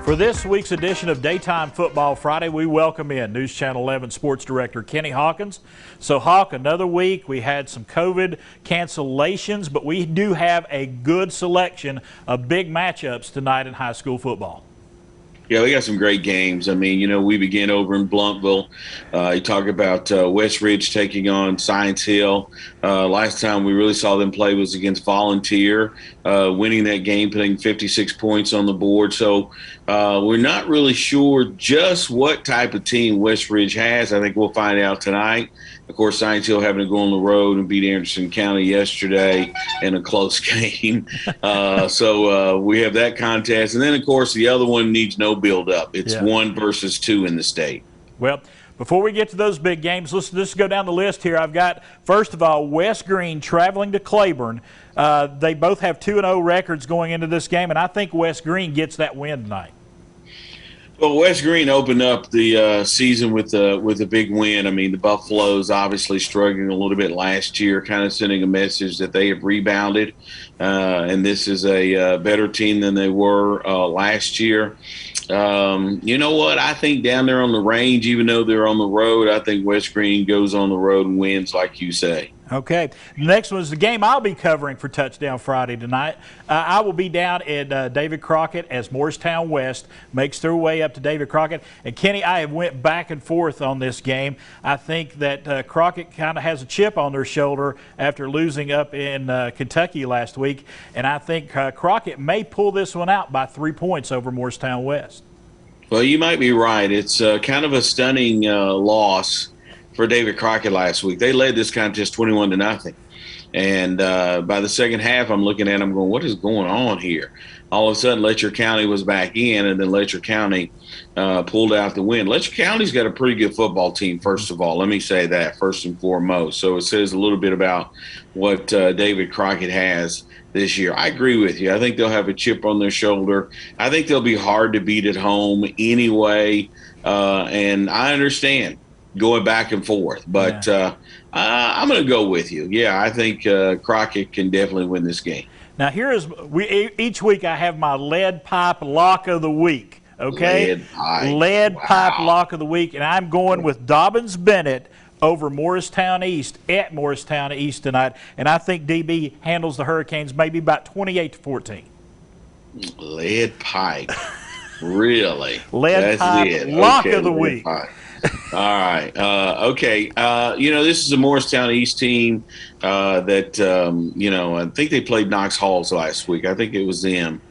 For this week's edition of Daytime Football Friday, we welcome in News Channel 11 Sports Director Kenny Hawkins. So, Hawk, another week. We had some COVID cancellations, but we do have a good selection of big matchups tonight in high school football. Yeah, we got some great games. I mean, you know, we begin over in Blumpville. You talk about West Ridge taking on Science Hill. Last time we really saw them play was against Volunteer, winning that game, putting 56 points on the board. So we're not really sure just what type of team West Ridge has. I think we'll find out tonight. Of course, Science Hill having to go on the road and beat Anderson County yesterday in a close game. So we have that contest. And then, of course, the other one needs no build-up. It's 1 versus 2 in the state. Well, before we get to those big games, let's just go down the list here. I've got, first of all, West Greene traveling to Claiborne. They both have 2-0 records going into this game, and I think West Greene gets that win tonight. Well, West Greene opened up the season with a big win. I mean, the Buffaloes obviously struggling a little bit last year, kind of sending a message that they have rebounded, and this is a better team than they were last year. You know what? I think down there on the range, even though they're on the road, I think West Greene goes on the road and wins, like you say. Okay. The next one is the game I'll be covering for Touchdown Friday tonight. I will be down at David Crockett as Morristown West makes their way up to David Crockett. And, Kenny, I have went back and forth on this game. I think that Crockett kind of has a chip on their shoulder after losing up in Kentucky last week. And I think Crockett may pull this one out by 3 points over Morristown West. Well, you might be right. It's kind of a stunning loss for David Crockett last week. They led this contest 21-0. And by the second half, I'm looking at them going, what is going on here? All of a sudden, Letcher County was back in, and then Letcher County pulled out the win. Letcher County's got a pretty good football team, first of all. Let me say that first and foremost. So it says a little bit about what David Crockett has this year. I agree with you. I think they'll have a chip on their shoulder. I think they'll be hard to beat at home anyway, and I understand going back and forth, but I'm going to go with you. Yeah, I think Crockett can definitely win this game. Now, each week I have my lead pipe lock of the week, okay? Lead pipe lock of the week, and I'm going with Dobbins-Bennett over Morristown East at Morristown East tonight, and I think DB handles the Hurricanes maybe about 28-14. Lead pipe. Really? Lead pipe lock of the week. Pipe. All right. Okay. You know, this is a Morristown East team that, you know, I think they played Knox Halls last week. I think it was them.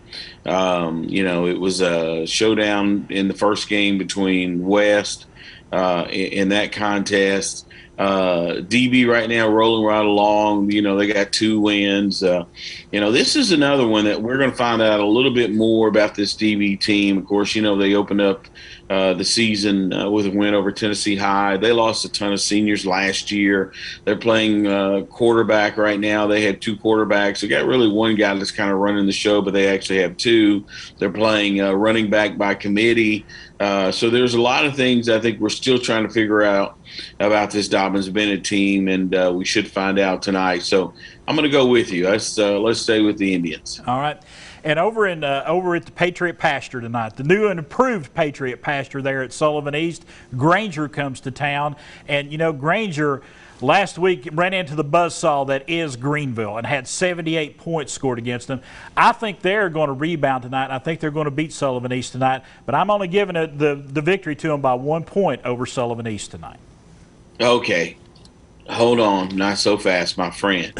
You know, it was a showdown in the first game between West in that contest. DB right now rolling right along. You know, they got 2 wins. You know, this is another one that we're going to find out a little bit more about this DB team. Of course, you know, they opened up the season with a win over Tennessee High. They lost a ton of seniors last year. They're playing quarterback right now. They had 2 quarterbacks. They got really one guy that's kind of running the show, but they actually have 2. They're playing running back by committee. So there's a lot of things I think we're still trying to figure out about this Dobbins-Bennett team, and we should find out tonight. So I'm going to go with you. Let's stay with the Indians. All right. And over at the Patriot Pasture tonight, the new and improved Patriot Pasture there at Sullivan East, Granger comes to town. And, you know, Granger last week ran into the buzzsaw that is Greenville and had 78 points scored against them. I think they're going to rebound tonight. I think they're going to beat Sullivan East tonight. But I'm only giving it the victory to them by 1 point over Sullivan East tonight. Okay. Hold on. Not so fast, my friend.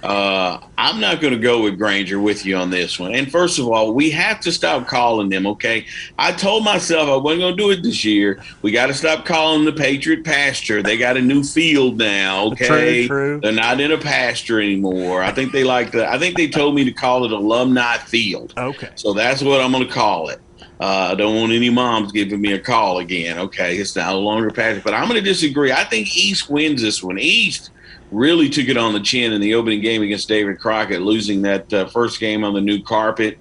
I'm not going to go with Granger with you on this one. And first of all, we have to stop calling them, okay? I told myself I wasn't going to do it this year. We got to stop calling the Patriot Pasture. They got a new field now, okay? True. They're not in a pasture anymore. I think they told me to call it Alumni Field. Okay. So that's what I'm going to call it. I don't want any moms giving me a call again, okay? It's no longer pasture. But I'm going to disagree. I think East wins this one. East really took it on the chin in the opening game against David Crockett, losing that first game on the new carpet.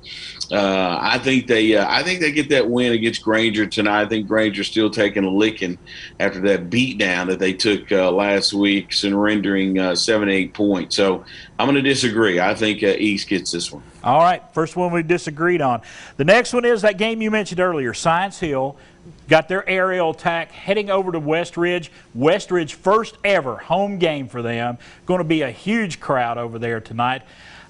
I think they get that win against Granger tonight. I think Granger's still taking a licking after that beatdown that they took last week, surrendering 7, 8 points. So I'm going to disagree. I think East gets this one. All right, first one we disagreed on. The next one is that game you mentioned earlier, Science Hill. Got their aerial attack heading over to West Ridge. West Ridge, first ever home game for them. Going to be a huge crowd over there tonight.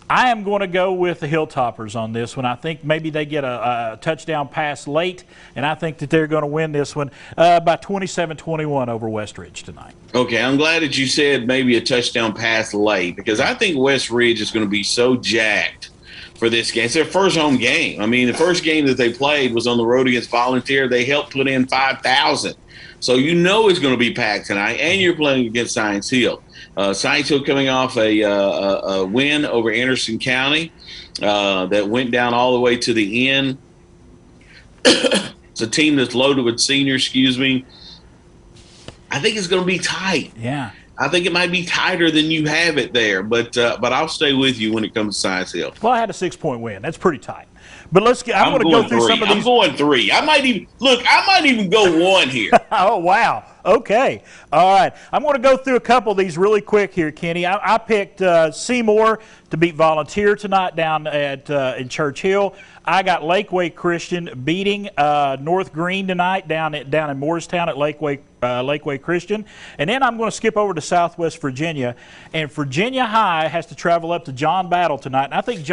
I am going to go with the Hilltoppers on this one. I think maybe they get a touchdown pass late, and I think that they're going to win this one by 27-21 over West Ridge tonight. Okay, I'm glad that you said maybe a touchdown pass late, because I think West Ridge is going to be so jacked for this game. It's their first home game. I mean, the first game that they played was on the road against Volunteer. They helped put in 5,000. So you know it's going to be packed tonight, and you're playing against Science Hill. Science Hill coming off a win over Anderson County that went down all the way to the end. It's a team that's loaded with seniors, I think it's going to be tight. Yeah. I think it might be tighter than you have it there, but I'll stay with you when it comes to Science Hill. Well, I had a 6-point win. That's pretty tight. But let's get. I'm going to go through some of these. I'm going 3. I might even go 1 here. Oh, wow. Okay. All right. I'm going to go through a couple of these really quick here, Kenny. I picked Seymour to beat Volunteer tonight down at in Church Hill. I got Lakeway Christian beating North Greene tonight down in Morristown at Lakeway Christian. And then I'm going to skip over to Southwest Virginia, and Virginia High has to travel up to John Battle tonight. And I think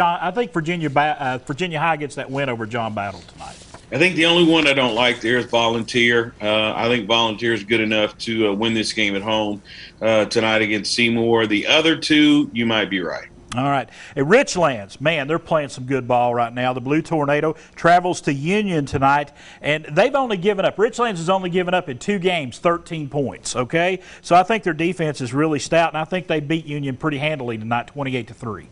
Virginia High gets that win over John Battle tonight. I think the only one I don't like there is Volunteer. I think Volunteer is good enough to win this game at home tonight against Seymour. The other two, you might be right. All right. At Richlands, man, they're playing some good ball right now. The Blue Tornado travels to Union tonight, and they've only given up. Richlands has only given up in 2 games 13 points, okay? So I think their defense is really stout, and I think they beat Union pretty handily tonight, 28-3.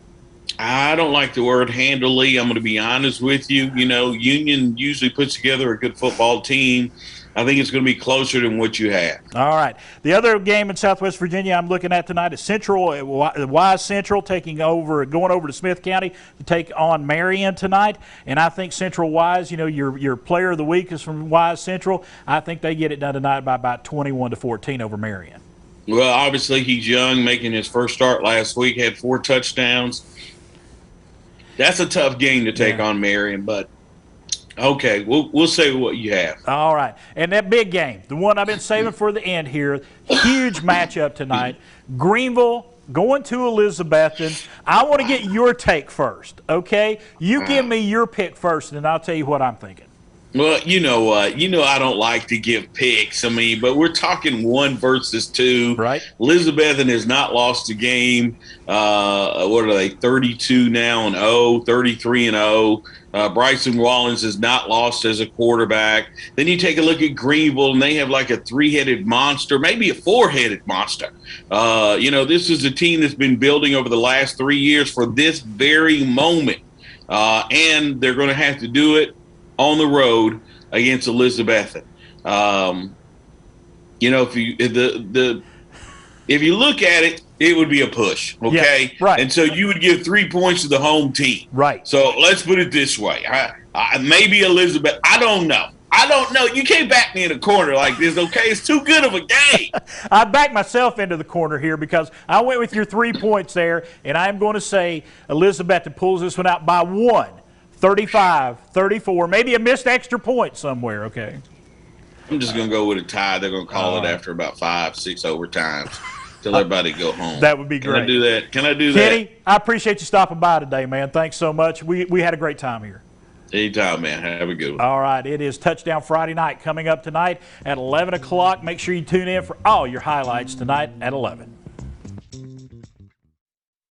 I don't like the word handily. I'm going to be honest with you. You know, Union usually puts together a good football team. I think it's going to be closer than what you have. All right. The other game in Southwest Virginia I'm looking at tonight is Central, Wise Central going over to Smith County to take on Marion tonight. And I think Central Wise, you know, your player of the week is from Wise Central. I think they get it done tonight by about 21-14 over Marion. Well, obviously he's young, making his first start last week, had 4 touchdowns. That's a tough game to take on Marion, but okay, we'll say what you have. All right. And that big game, the one I've been saving for the end here, huge matchup tonight. Greenville going to Elizabethton. I want to get your take first, okay? You give me your pick first, and then I'll tell you what I'm thinking. Well, you know what? You know I don't like to give picks. I mean, but we're talking 1 versus 2. Right. Elizabethton has not lost a game. What are they, 32 now and 0, 33 and 0. Bryson Wallens has not lost as a quarterback. Then you take a look at Greenville, and they have like a 3-headed monster, maybe a 4-headed monster. You know, this is a team that's been building over the last 3 years for this very moment. And they're going to have to do it on the road against Elizabethton. You know, if you look at it, it would be a push, okay? Yeah, right. And so you would give 3 points to the home team. Right. So let's put it this way. Maybe Elizabeth, I don't know. You can't back me in a corner like this, okay? It's too good of a game. I backed myself into the corner here because I went with your 3 points there, and I'm going to say Elizabethton pulls this one out by 1. 35-34, maybe a missed extra point somewhere, okay? I'm just going to go with a tie. They're going to call it after about 5, 6 overtimes till everybody go home. That would be great. Can I do that? Can I do that? Kenny, I appreciate you stopping by today, man. Thanks so much. We had a great time here. Anytime, man. Have a good one. All right. It is Touchdown Friday night coming up tonight at 11 o'clock. Make sure you tune in for all your highlights tonight at 11.